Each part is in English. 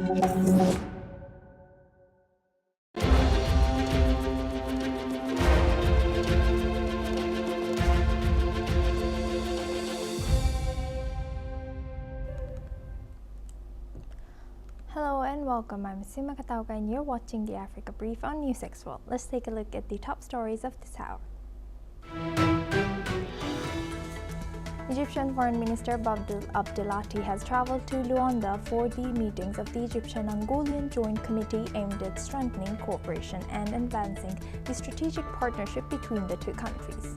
Hello and welcome. I'm Sima Katauka and you're watching the Africa Brief on NewsX World. Let's take a look at the top stories of this hour. Egyptian Foreign Minister Abdelati has traveled to Luanda for the meetings of the Egyptian-Angolan Joint Committee aimed at strengthening cooperation and advancing the strategic partnership between the two countries.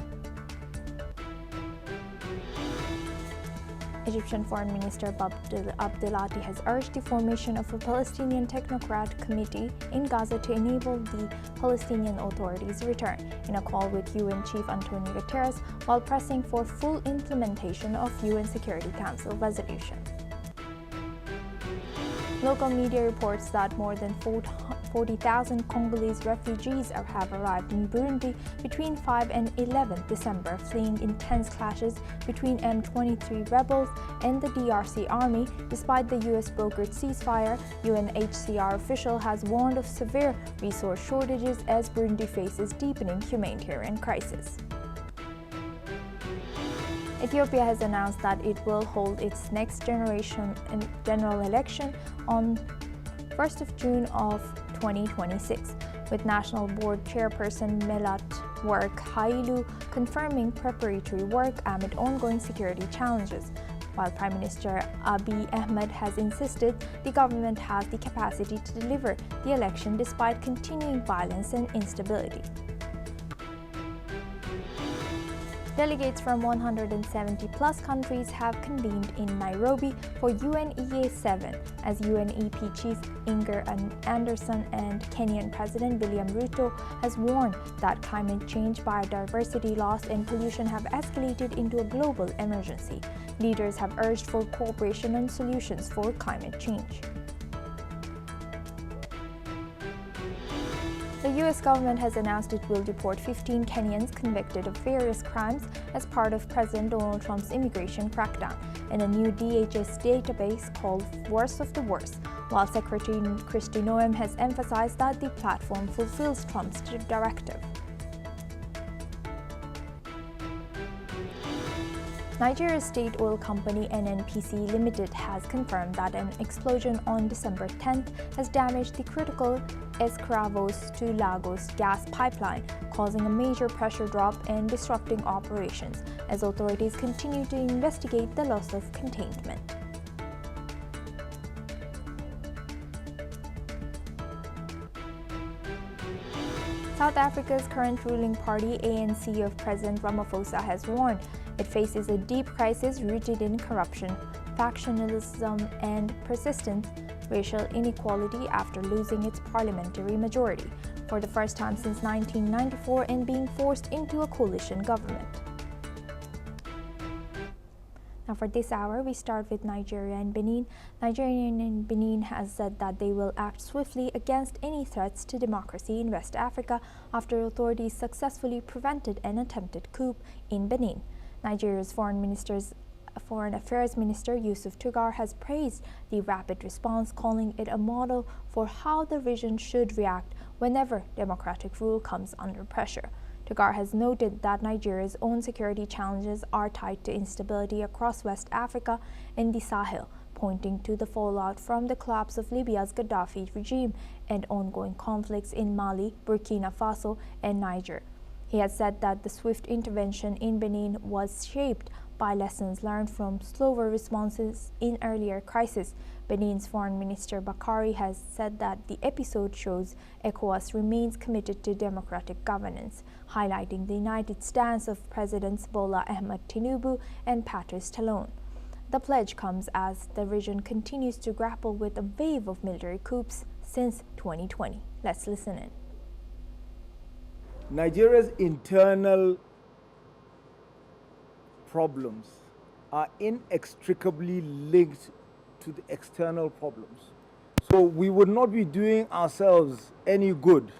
Egyptian Foreign Minister Abdelati has urged the formation of a Palestinian technocrat committee in Gaza to enable the Palestinian Authority's return, in a call with UN Chief Antonio Guterres, while pressing for full implementation of UN Security Council resolution. Local media reports that more than 40,000 Congolese refugees have arrived in Burundi between 5 and 11 December, fleeing intense clashes between M23 rebels and the DRC Army. Despite the US-brokered ceasefire, UNHCR official has warned of severe resource shortages as Burundi faces deepening humanitarian crisis. Ethiopia has announced that it will hold its next generation general election on 1st of June of 2026, with National Board Chairperson Melat Work Hailu confirming preparatory work amid ongoing security challenges, while Prime Minister Abiy Ahmed has insisted the government has the capacity to deliver the election despite continuing violence and instability. Delegates from 170-plus countries have convened in Nairobi for UNEA 7 as UNEP Chief Inger Anderson and Kenyan President William Ruto has warned that climate change, biodiversity loss and pollution have escalated into a global emergency. Leaders have urged for cooperation and solutions for climate change. The U.S. government has announced it will deport 15 Kenyans convicted of various crimes as part of President Donald Trump's immigration crackdown in a new DHS database called Worst of the Worst, while Secretary Kristi Noem has emphasized that the platform fulfills Trump's directive. Nigeria's state oil company NNPC Limited has confirmed that an explosion on December 10th has damaged the critical Escravos to Lagos gas pipeline, causing a major pressure drop and disrupting operations as authorities continue to investigate the loss of containment. South Africa's current ruling party, ANC of President Ramaphosa, has warned it faces a deep crisis rooted in corruption, factionalism, and persistent racial inequality after losing its parliamentary majority for the first time since 1994 and being forced into a coalition government. Now for this hour, we start with Nigeria and Benin. Nigeria and Benin has said that they will act swiftly against any threats to democracy in West Africa after authorities successfully prevented an attempted coup in Benin. Nigeria's Foreign Affairs Minister Yusuf Tugar has praised the rapid response, calling it a model for how the region should react whenever democratic rule comes under pressure. Tugar has noted that Nigeria's own security challenges are tied to instability across West Africa and the Sahel, pointing to the fallout from the collapse of Libya's Gaddafi regime and ongoing conflicts in Mali, Burkina Faso, and Niger. He has said that the swift intervention in Benin was shaped by lessons learned from slower responses in earlier crises. Benin's Foreign Minister Bakari has said that the episode shows ECOWAS remains committed to democratic governance, highlighting the united stance of Presidents Bola Ahmed Tinubu and Patrice Talon. The pledge comes as the region continues to grapple with a wave of military coups since 2020. Let's listen in. Nigeria's internal problems are inextricably linked to the external problems. So we would not be doing ourselves any good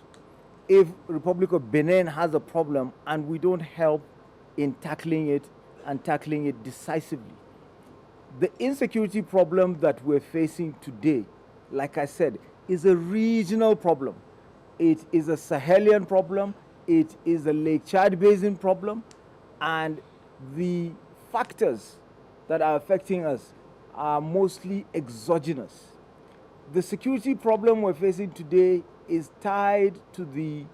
if Republic of Benin has a problem and we don't help in tackling it and tackling it decisively. The insecurity problem that we're facing today like I said, is a regional problem. It is a Sahelian problem. It is a Lake Chad Basin problem. And the factors that are affecting us are mostly exogenous. The security problem we're facing today is tied to the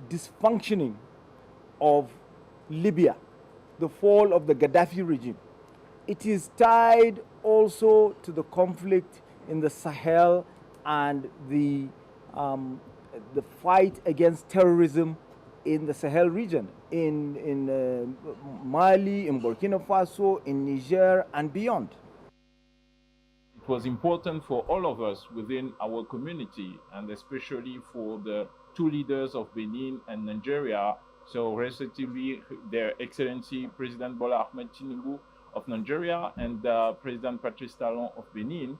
dysfunctioning of Libya, the fall of the Gaddafi regime. It is tied also to the conflict in the Sahel and the fight against terrorism in the Sahel region, in Mali, in Burkina Faso, in Niger, and beyond. It was important for all of us within our community, and especially for the two leaders of Benin and Nigeria, so respectively Their Excellency President Bola Ahmed Tinubu of Nigeria and President Patrice Talon of Benin,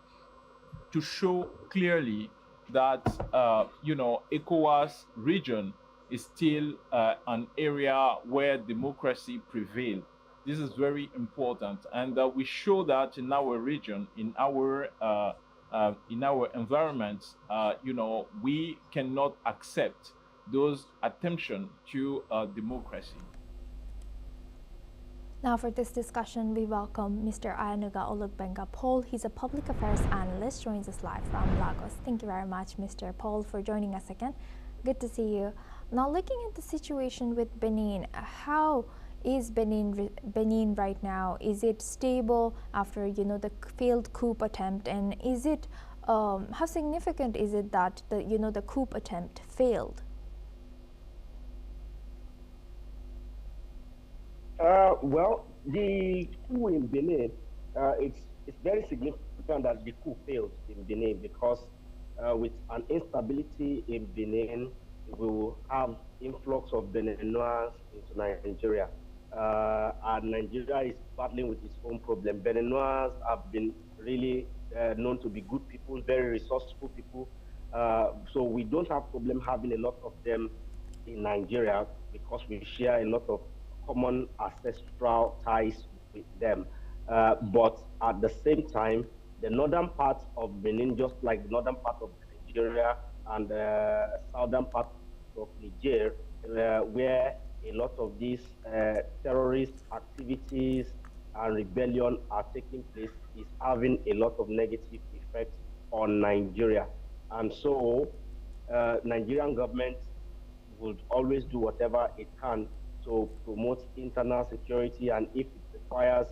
to show clearly that ECOWAS region is still an area where democracy prevails. This is very important, and we show that in our region, in our environment. We cannot accept those attempts to democracy. Now for this discussion, we welcome Mr. Ayanuga Olugbenga Paul. He's a public affairs analyst, joins us live from Lagos. Thank you very much, Mr. Paul, for joining us again. Good to see you. Now, looking at the situation with Benin, how is Benin right now? Is it stable after the failed coup attempt, and is it how significant is it that the coup attempt failed? Well, the coup in Benin, it's very significant that the coup failed in Benin, because with an instability in Benin, we will have influx of Beninois into Nigeria. And Nigeria is battling with its own problem. Beninois have been really known to be good people, very resourceful people. So we don't have problem having a lot of them in Nigeria, because we share a lot of common ancestral ties with them. But at the same time, the northern part of Benin, just like the northern part of Nigeria and the southern part of Niger, where a lot of these terrorist activities and rebellion are taking place, is having a lot of negative effects on Nigeria. And so Nigerian government would always do whatever it can to promote internal security, and if it requires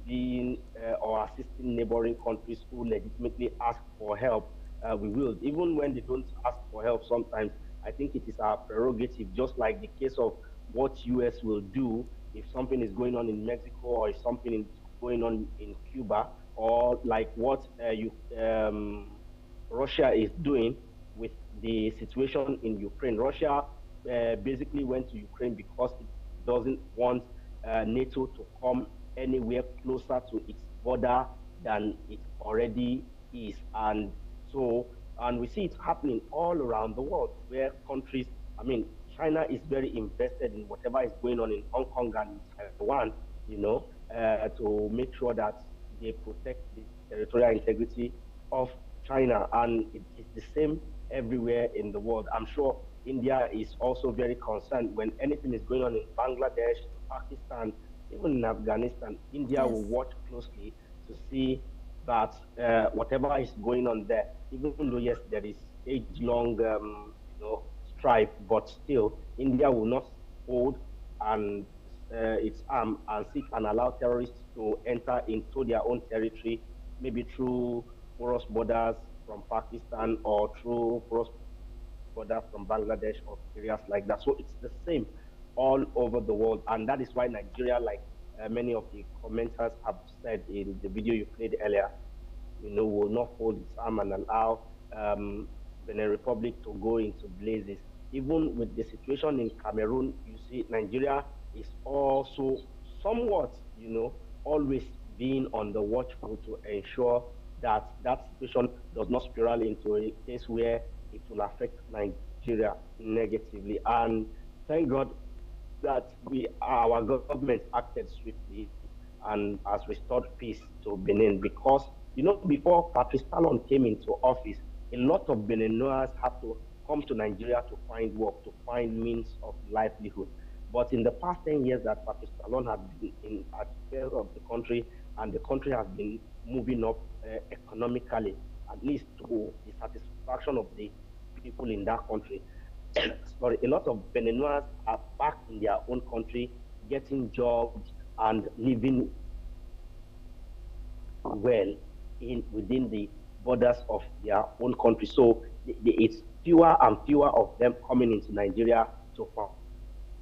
being or assisting neighboring countries who legitimately ask for help, we will. Even when they don't ask for help, sometimes I think it is our prerogative, just like the case of what US will do if something is going on in Mexico, or if something is going on in Cuba, or like what Russia is doing with the situation in Ukraine. Russia basically went to Ukraine because it doesn't want NATO to come anywhere closer to its border than it already is. And we see it happening all around the world, where countries, China is very invested in whatever is going on in Hong Kong and Taiwan, to make sure that they protect the territorial integrity of China. And it is the same everywhere in the world. I'm sure India is also very concerned when anything is going on in Bangladesh, Pakistan, even in Afghanistan. India will watch closely to see that whatever is going on there, even though yes, there is age-long strife, but still India will not hold its arm and seek and allow terrorists to enter into their own territory, maybe through porous borders from Pakistan or through porous border from Bangladesh or areas like that. So it's the same all over the world, and that is why Nigeria, like many of the commenters have said in the video you played earlier, will not hold its arm and allow Benin Republic to go into blazes. Even with the situation in Cameroon, you see Nigeria is also somewhat, always being on the watchful to ensure that that situation does not spiral into a case where it will affect Nigeria negatively. And thank God that our government acted swiftly and has restored peace to Benin, because You know, before Patrice Talon came into office, a lot of Beniners had to come to Nigeria to find work, to find means of livelihood. But in the past 10 years that Patrice Talon has been in affairs of the country, and the country has been moving up economically, at least to the satisfaction of the people in that country. Sorry, a lot of Beniners are back in their own country, getting jobs and living well in within the borders of their own country. So it's fewer and fewer of them coming into Nigeria to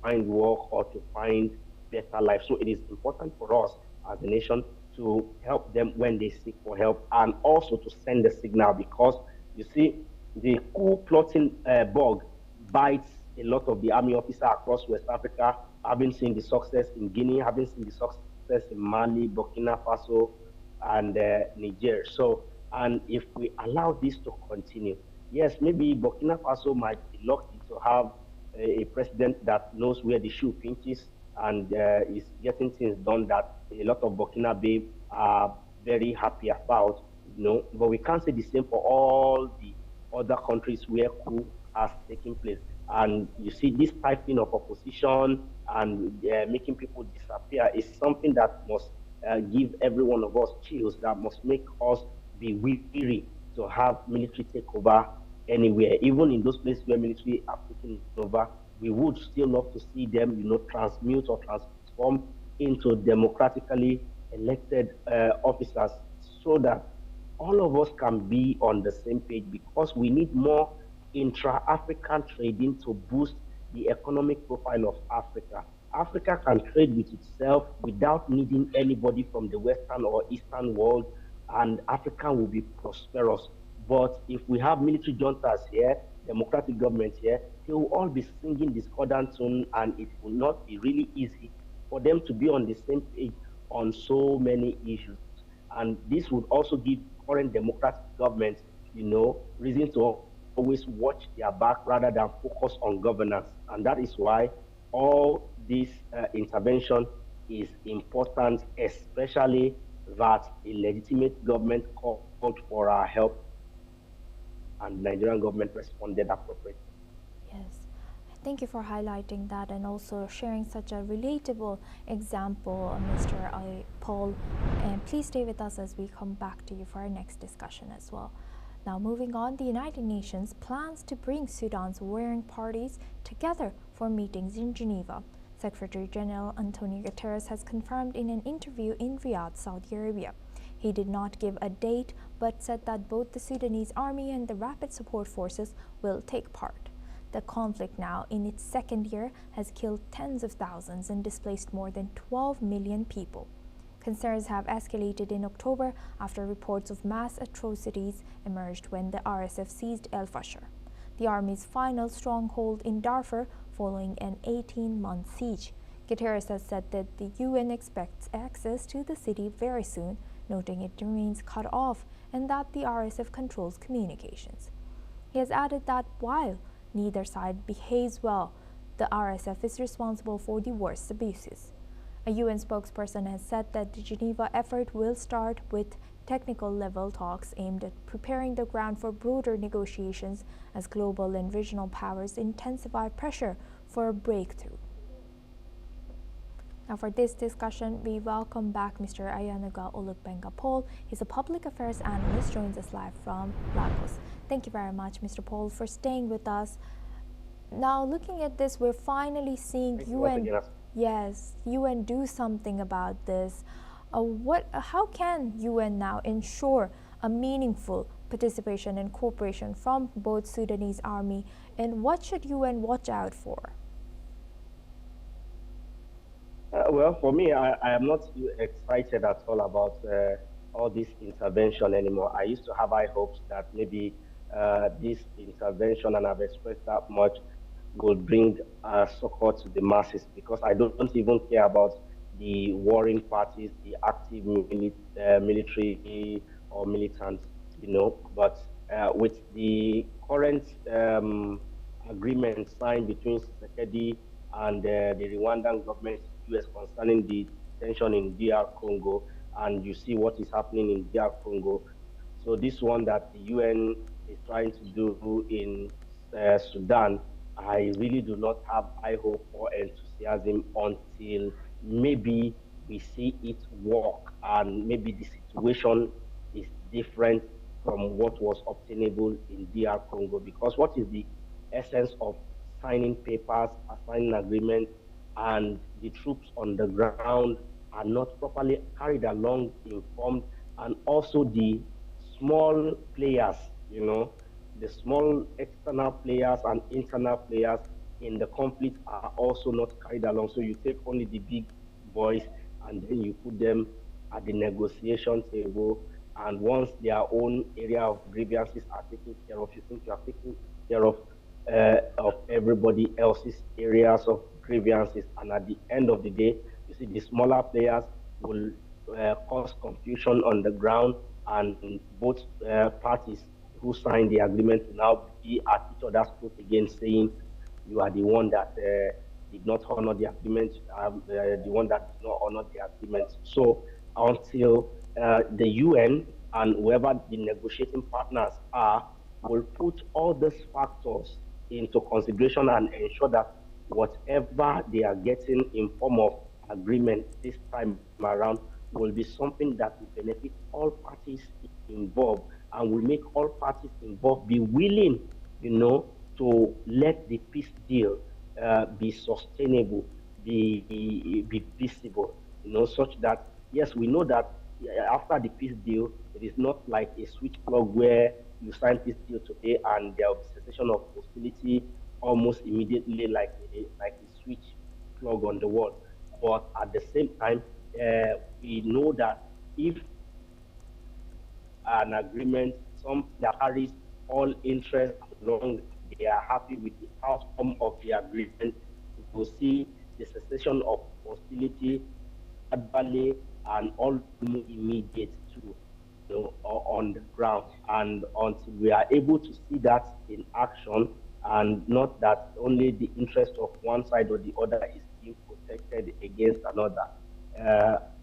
find work or to find better life. So it is important for us as a nation to help them when they seek for help, and also to send a signal, because you see, the coup plotting bug bites a lot of the army officers across West Africa, having seen the success in Guinea, having seen the success in Mali, Burkina Faso, and Niger. So, and if we allow this to continue, yes, maybe Burkina Faso might be lucky to have a president that knows where the shoe pinches and is getting things done that a lot of Burkinabe are very happy about, you know. But we can't say the same for all the other countries where coup has taken place. And you see, this typing of opposition and making people disappear is something that must give every one of us chills, that must make us be weary to have military takeover anywhere. Even in those places where military are taking over, we would still love to see them, you know, transmute or transform into democratically elected officers, so that all of us can be on the same page, because we need more intra-African trading to boost the economic profile of Africa. Africa can trade with itself without needing anybody from the Western or Eastern world, and Africa will be prosperous. But if we have military juntas here, democratic government here, they will all be singing discordant tune, and it will not be really easy for them to be on the same page on so many issues. And this would also give current democratic governments, you know, reason to always watch their back rather than focus on governance. And that is why all this intervention is important, especially that a legitimate government called for our help, and the Nigerian government responded appropriately. Yes. Thank you for highlighting that and also sharing such a relatable example, Mr. Paul. And please stay with us as we come back to you for our next discussion as well. Now, moving on, the United Nations plans to bring Sudan's warring parties together for meetings in Geneva. Secretary General Antonio Guterres has confirmed in an interview in Riyadh, Saudi Arabia. He did not give a date, but said that both the Sudanese Army and the Rapid Support Forces will take part. The conflict, now in its second year, has killed tens of thousands and displaced more than 12 million people. Concerns have escalated in October after reports of mass atrocities emerged when the RSF seized El Fasher, the army's final stronghold in Darfur following an 18-month siege. Guterres has said that the UN expects access to the city very soon, noting it remains cut off and that the RSF controls communications. He has added that while neither side behaves well, the RSF is responsible for the worst abuses. A UN spokesperson has said that the Geneva effort will start with technical-level talks aimed at preparing the ground for broader negotiations as global and regional powers intensify pressure for a breakthrough. Now, for this discussion, we welcome back Mr. Ayanuga Olugbenga Paul. He's a public affairs analyst, joins us live from Lagos. Thank you very much, Mr. Paul, for staying with us. Now, looking at this, we're finally seeing UN do something about this. How can UN now ensure a meaningful participation and cooperation from both Sudanese Army, and what should UN watch out for? Well, for me, I am not excited at all about all this intervention anymore. I used to have high hopes that maybe this intervention, and I've expressed that much, will bring support to the masses, because I don't even care about the warring parties, the active military or militants, you know. But with the current agreement signed between Tshisekedi and the Rwandan government, US, concerning the tension in DR Congo, and you see what is happening in DR Congo. So this one that the UN is trying to do in Sudan, I really do not have high hope or enthusiasm until maybe we see it work and maybe the situation is different from what was obtainable in DR Congo. Because what is the essence of signing papers, signing agreements, and the troops on the ground are not properly carried along, informed, and also the small players, the small external players and internal players in the conflict are also not carried along. So you take only the big boys and then you put them at the negotiation table. And once their own area of grievances are taken care of, you think you are taking care of everybody else's areas of grievances. And at the end of the day, you see the smaller players will cause confusion on the ground, and both parties who signed the agreement will now be at each other's throat again, saying you are the one that did not honor the agreement, the one that did not honor the agreement. So until the UN and whoever the negotiating partners are will put all these factors into consideration and ensure that whatever they are getting in form of agreement this time around will be something that will benefit all parties involved and will make all parties involved be willing, to let the peace deal be sustainable, be visible, such that, yes, we know that after the peace deal, it is not like a switch plug where you sign peace deal today and there will be cessation of hostility almost immediately, like a switch plug on the wall. But at the same time, we know that if an agreement, some that carries all interest along, they are happy with the outcome of the agreement, we will see the cessation of hostility gradually and almost immediate too, on the ground. And until we are able to see that in action, and not that only the interest of one side or the other is being protected against another,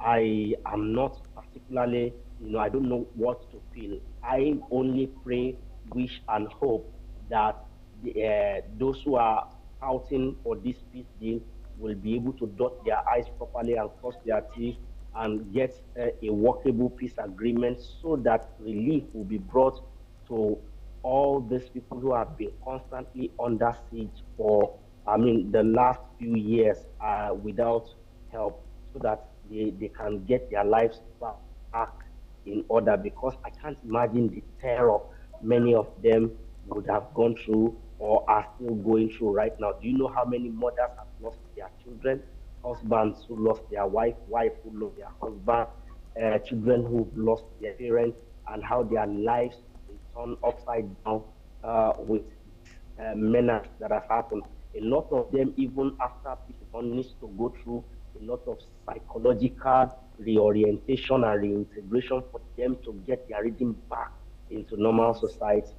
I am not particularly, I don't know what to feel. I only pray, wish, and hope that those who are scouting for this peace deal will be able to dot their I's properly and cross their T's and get a workable peace agreement so that relief will be brought to all these people who have been constantly under siege for, the last few years without help, so that they can get their lives back in order. Because I can't imagine the terror many of them would have gone through or are still going through right now. Do you know how many mothers have lost their children, husbands who lost their wife who lost their husband, children who've lost their parents, and how their lives have been turned upside down with menace that has happened? A lot of them, even after peace, needs to go through a lot of psychological reorientation and reintegration for them to get their rhythm back into normal Yes. society.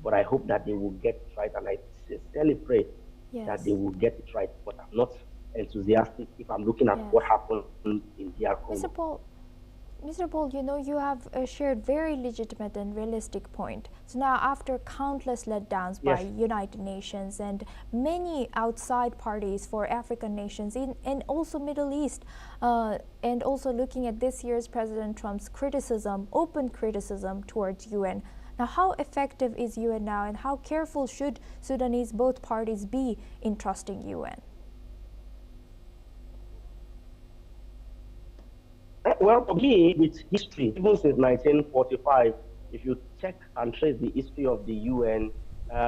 But I hope that they will get it right, and I sincerely pray that they Yes. will get it right. But I'm not enthusiastic if I'm looking at Yes. what happened in DR Mr. Congo. Paul, Mr. Paul, you have shared very legitimate and realistic point. So now, after countless letdowns by Yes. United Nations and many outside parties for African nations and also Middle East, and also looking at this year's President Trump's criticism, open criticism towards UN. Now, how effective is UN now, and how careful should Sudanese both parties be in trusting UN? Well, for me, with history, even since 1945, if you check and trace the history of the UN,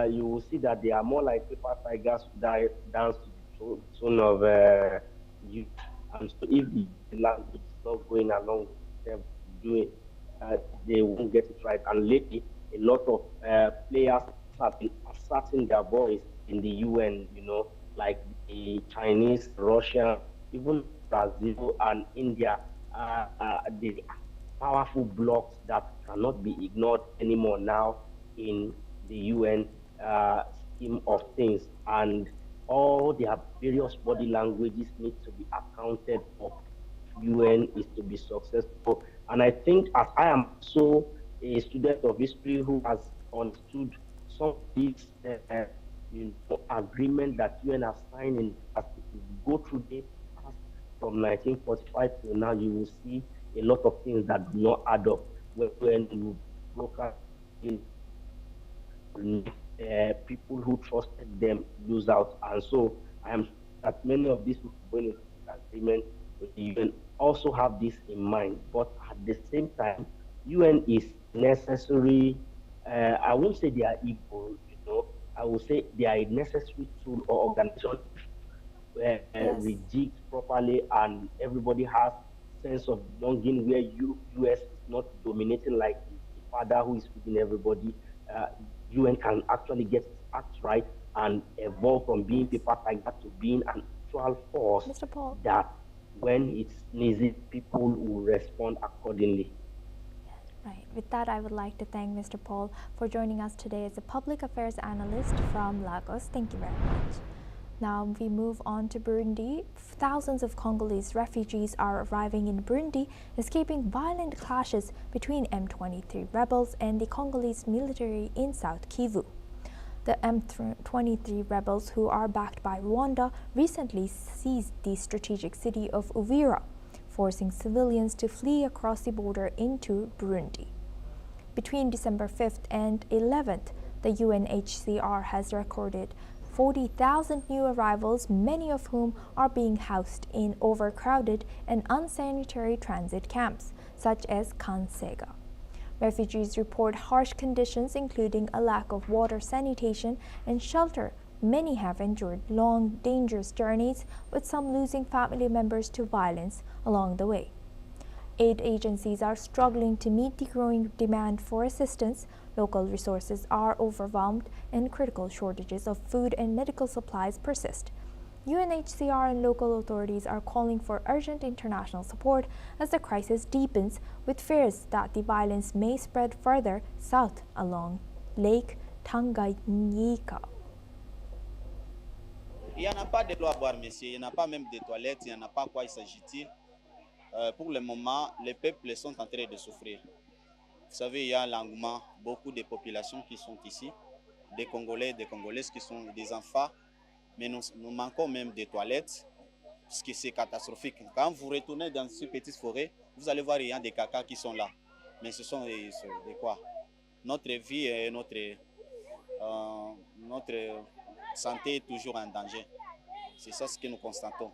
you will see that they are more like paper tigers who dance to the tune of you. And so, if the language is not going along with them doing, they won't get it right. And lately, a lot of players have been asserting their voice in the UN, like the Chinese, Russia, even Brazil and India, the powerful blocks that cannot be ignored anymore now in the UN scheme of things. And all their various body languages need to be accounted for. UN is to be successful. And I think, as I am also a student of history who has understood some of these agreement that UN has signed in the past, if you go through the past from 1945 till now, you will see a lot of things that do not add up. When you broker people who trusted them lose out. And so I am sure that many of these people going into this agreement with the UN also have this in mind. But at the same time, UN is necessary. I won't say they are evil, I will say they are a necessary tool or organization Yes. rejigged properly and everybody has sense of belonging where US is not dominating like the father who is feeding everybody. Uh, UN can actually get its act right and evolve from being Yes. paper tiger to being an actual force Mr. Paul. that when it sneezes, people will respond accordingly. Right. With that, I would like to thank Mr. Paul for joining us today as a public affairs analyst from Lagos. Thank you very much. Now we move on to Burundi. Thousands of Congolese refugees are arriving in Burundi, escaping violent clashes between M23 rebels and the Congolese military in South Kivu. The M23 rebels, who are backed by Rwanda, recently seized the strategic city of Uvira, forcing civilians to flee across the border into Burundi. Between December 5th and 11th, the UNHCR has recorded 40,000 new arrivals, many of whom are being housed in overcrowded and unsanitary transit camps, such as Kansega. Refugees report harsh conditions, including a lack of water, sanitation, and shelter. Many have endured long, dangerous journeys, with some losing family members to violence along the way. Aid agencies are struggling to meet the growing demand for assistance. Local resources are overwhelmed, and critical shortages of food and medical supplies persist. UNHCR and local authorities are calling for urgent international support as the crisis deepens, with fears that the violence may spread further south along Lake Tanganyika. Il n'y en a pas de l'eau à boire, monsieur. Il n'y en a pas même de toilettes. Il n'y en a pas quoi il s'agit-il. Pour le moment, les peuples sont en train de souffrir. Vous savez, il y a l'engouement, beaucoup de populations qui sont ici, des Congolais, des Congolaises qui sont des enfants, mais nous manquons même des toilettes, ce qui c'est catastrophique. Quand vous retournez dans ces petites forêts, vous allez voir, il y a des cacas qui sont là. Mais ce sont des quoi? Notre vie et notre santé est toujours en danger. C'est ça ce que nous constatons.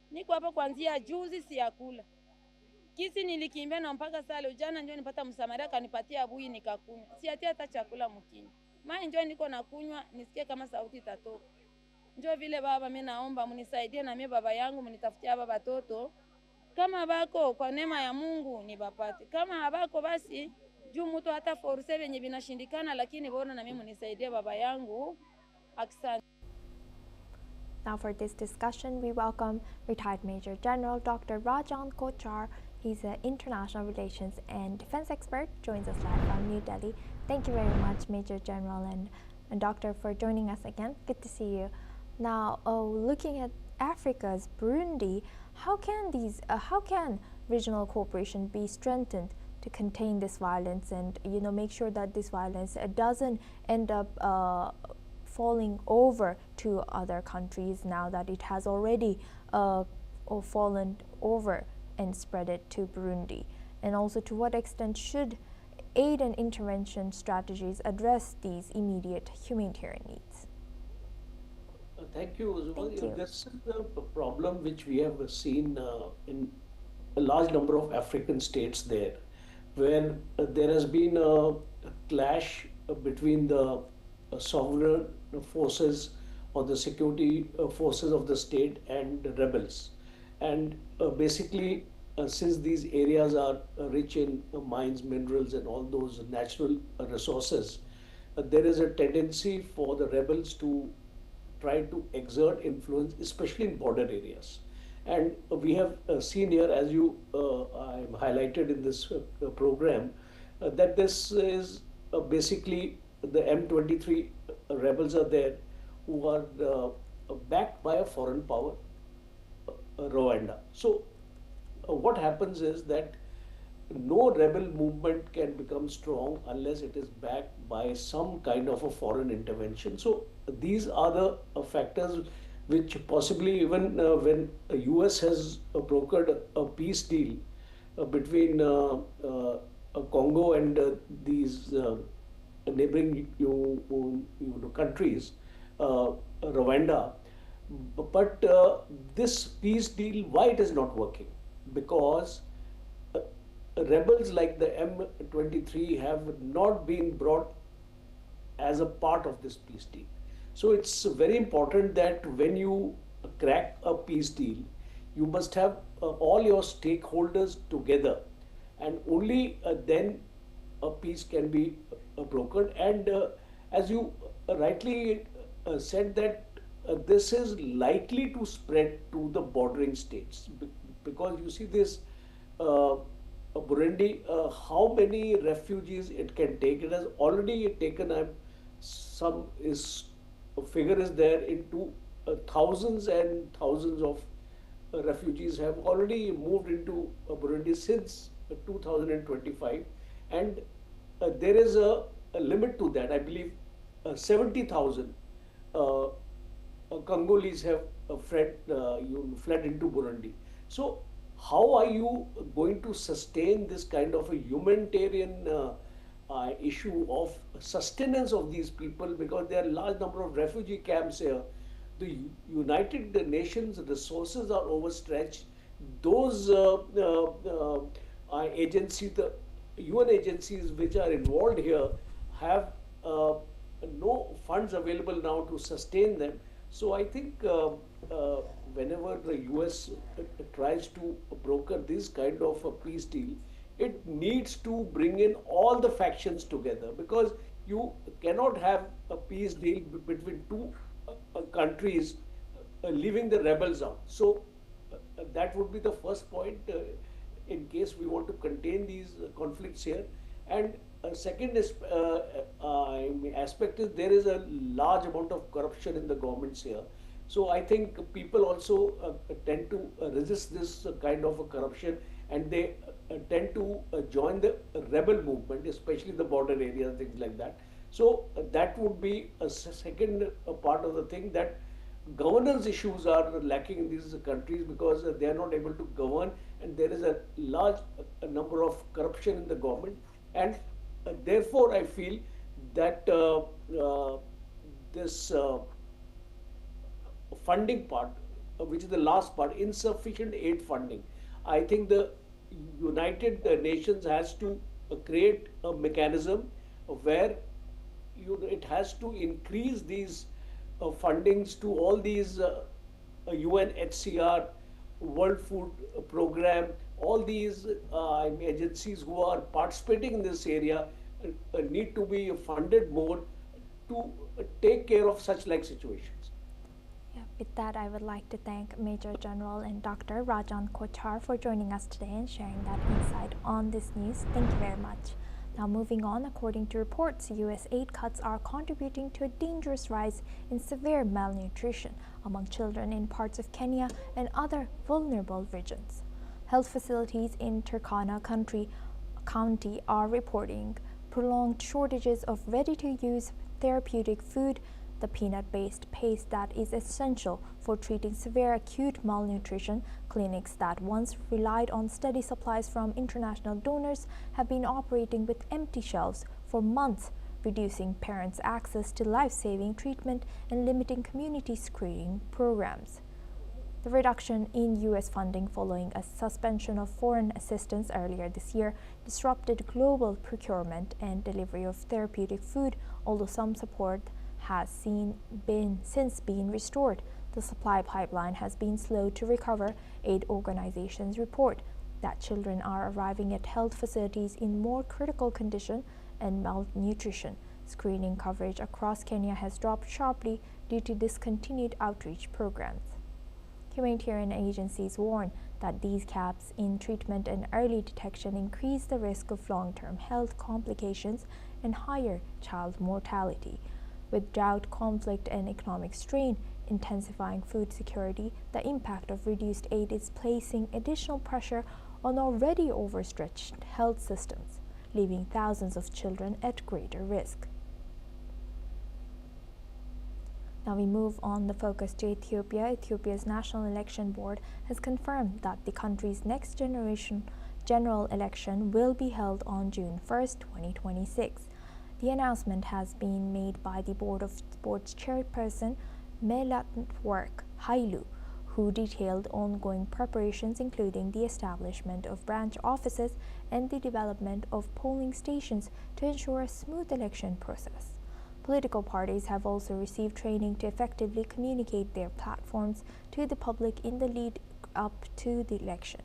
Niko hapa kuanzia juzi siyakula. Kisi nilikimbia na mpaka sale jana ndio nipata msamaria kanipatia bui nikakunywa. Siatia hata chakula mkini. Mai ndio niko nakunywa nisikie kama sauti itatoka. Ndio vile baba, mimi naomba mnisaidie na mimi baba yangu mnitafutie baba watoto. Kama bako kwa neema ya Mungu ni bapate. Kama habako basi juu mtu hata force venye vinashindikana, lakini bora na mimi mnisaidie baba yangu. Asante. Now for this discussion, we welcome retired Major General Dr. Rajan Kochar. He's an international relations and defense expert, joins us live from New Delhi. Thank you very much, Major General and Doctor, for joining us again. Good to see you. Now, looking at Africa's Burundi, how can regional cooperation be strengthened to contain this violence and make sure that this violence doesn't end up falling over to other countries now that it has already fallen over and spread it to Burundi? And also, to what extent should aid and intervention strategies address these immediate humanitarian needs? Thank you. Thank you. This is a problem which we have seen in a large number of African states there, where there has been a clash between the sovereign forces or the security forces of the state and the rebels. And basically, since these areas are rich in mines, minerals, and all those natural resources, there is a tendency for the rebels to try to exert influence, especially in border areas. And we have seen here, as you I'm highlighted in this program, that this is basically the M23 rebels are there, who are backed by a foreign power, Rwanda. So what happens is that no rebel movement can become strong unless it is backed by some kind of a foreign intervention. So these are the factors which possibly even when the US has brokered a peace deal between Congo and these neighboring countries, Rwanda. But this peace deal, why it is not working? Because rebels like the M23 have not been brought as a part of this peace deal. So it's very important that when you crack a peace deal, you must have all your stakeholders together, and only then a peace can be brokered. And as you rightly said, that this is likely to spread to the bordering states, because you see this Burundi, how many refugees it can take. It has already taken figure is there into thousands and thousands of refugees have already moved into Burundi since 2025, and there is a limit to that. I believe 70,000 Congolese have fled into Burundi. So how are you going to sustain this kind of a humanitarian issue of sustenance of these people, because there are a large number of refugee camps here? The United Nations resources are overstretched. Those agencies, the UN agencies which are involved here, have no funds available now to sustain them. So I think whenever the US tries to broker this kind of a peace deal, it needs to bring in all the factions together, because you cannot have a peace deal between two countries leaving the rebels out. So that would be the first point in case we want to contain these conflicts here. And second is, aspect is there is a large amount of corruption in the governments here. So I think people also tend to resist this kind of a corruption, and they tend to join the rebel movement, especially the border areas, things like that. So that would be a second part of the thing, that governance issues are lacking in these countries because they are not able to govern, and there is a large number of corruption in the government. And therefore I feel that this funding part, which is the last part, insufficient aid funding, I think the United Nations has to create a mechanism where it has to increase these fundings to all these UNHCR, World Food Program, all these agencies who are participating in this area need to be funded more to take care of such like situations. Yeah, with that, I would like to thank Major General and Dr. Rajan Kochhar for joining us today and sharing that insight on this news. Thank you very much. Now moving on, according to reports, U.S. aid cuts are contributing to a dangerous rise in severe malnutrition among children in parts of Kenya and other vulnerable regions. Health facilities in Turkana County are reporting prolonged shortages of ready-to-use therapeutic food, the peanut-based paste that is essential for treating severe acute malnutrition. Clinics that once relied on steady supplies from international donors have been operating with empty shelves for months, reducing parents' access to life-saving treatment and limiting community screening programs. The reduction in U.S. funding following a suspension of foreign assistance earlier this year disrupted global procurement and delivery of therapeutic food, although some support has since been restored. The supply pipeline has been slow to recover. Aid organizations report that children are arriving at health facilities in more critical condition and malnutrition. Screening coverage across Kenya has dropped sharply due to discontinued outreach programs. Humanitarian agencies warn that these gaps in treatment and early detection increase the risk of long-term health complications and higher child mortality. With drought, conflict, and economic strain, intensifying food security, the impact of reduced aid is placing additional pressure on already overstretched health systems, leaving thousands of children at greater risk. Now we move on the focus to Ethiopia. Ethiopia's National Election Board has confirmed that the country's next generation general election will be held on June 1st, 2026. The announcement has been made by the board's chairperson, Melatwork Hailu, who detailed ongoing preparations including the establishment of branch offices and the development of polling stations to ensure a smooth election process. Political parties have also received training to effectively communicate their platforms to the public in the lead up to the election.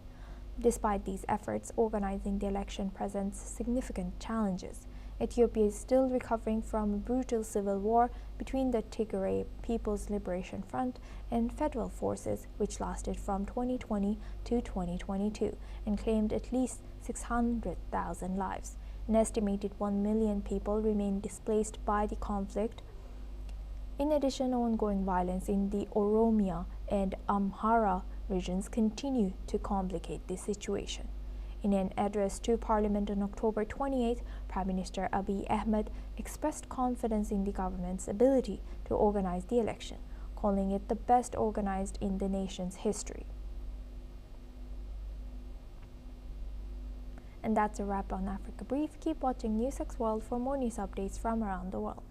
Despite these efforts, organizing the election presents significant challenges. Ethiopia is still recovering from a brutal civil war between the Tigray People's Liberation Front and federal forces, which lasted from 2020 to 2022 and claimed at least 600,000 lives. An estimated 1 million people remain displaced by the conflict. In addition, ongoing violence in the Oromia and Amhara regions continue to complicate the situation. In an address to Parliament on October 28, Prime Minister Abiy Ahmed expressed confidence in the government's ability to organize the election, calling it the best organized in the nation's history. And that's a wrap on Africa Brief. Keep watching NewsX World for more news updates from around the world.